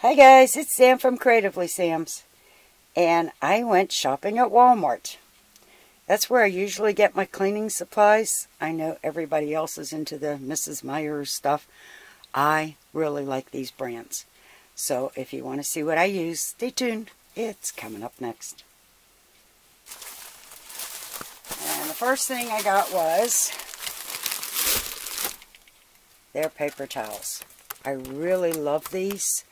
Hi guys, it's Sam from Creatively Sam's, and I went shopping at Walmart. That's where I usually get my cleaning supplies. I know everybody else is into the Mrs. Meyer's stuff. I really like these brands. So if you want to see what I use, stay tuned. It's coming up next. And the first thing I got was their paper towels. I really love these.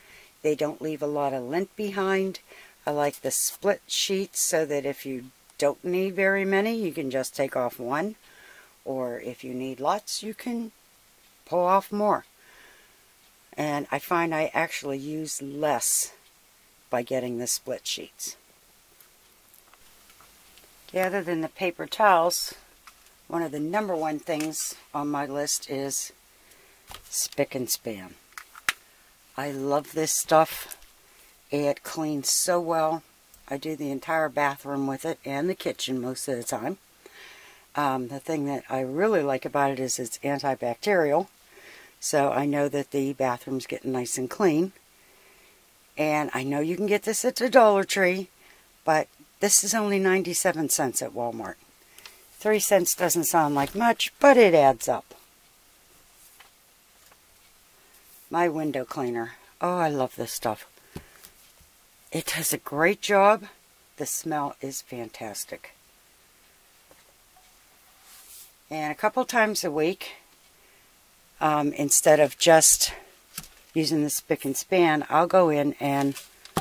They don't leave a lot of lint behind. I like the split sheets so that if you don't need very many, you can just take off one. Or if you need lots, you can pull off more. And I find I actually use less by getting the split sheets. Other than the paper towels, one of the #1 things on my list is Spick and Span. I love this stuff. It cleans so well. I do the entire bathroom with it and the kitchen most of the time. The thing that I really like about it is it's antibacterial. So I know that the bathroom's getting nice and clean. And I know you can get this at the Dollar Tree, but this is only 97 cents at Walmart. 3 cents doesn't sound like much, but it adds up. My window cleaner. Oh, I love this stuff. It does a great job. The smell is fantastic. And a couple times a week, instead of just using the Spick and Span, I'll go in and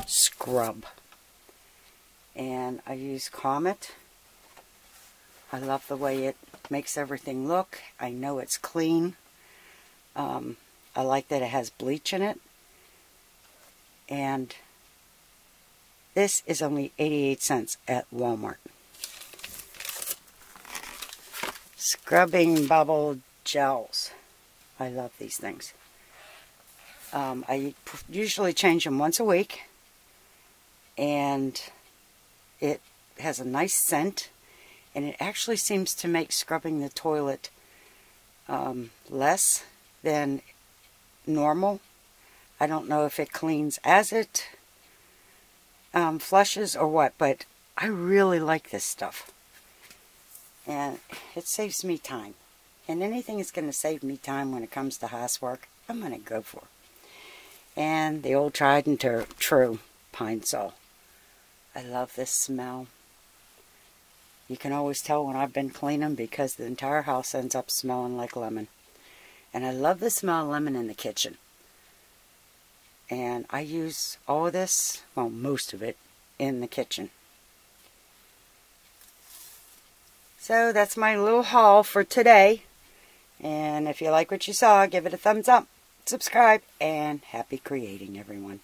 scrub. And I use Comet. I love the way it makes everything look. I know it's clean. I like that it has bleach in it. And this is only 88 cents at Walmart. Scrubbing bubble gels. I love these things. I usually change them once a week. And it has a nice scent. And it actually seems to make scrubbing the toilet less than normal. I don't know if it cleans as it flushes or what, but I really like this stuff. And it saves me time. And anything that's going to save me time when it comes to housework, I'm going to go for. And the old tried and true Pine Sol. I love this smell. You can always tell when I've been cleaning because the entire house ends up smelling like lemon. And I love the smell of lemon in the kitchen. And I use all of this, well, most of it, in the kitchen. So that's my little haul for today. And if you like what you saw, give it a thumbs up, subscribe, and happy creating, everyone.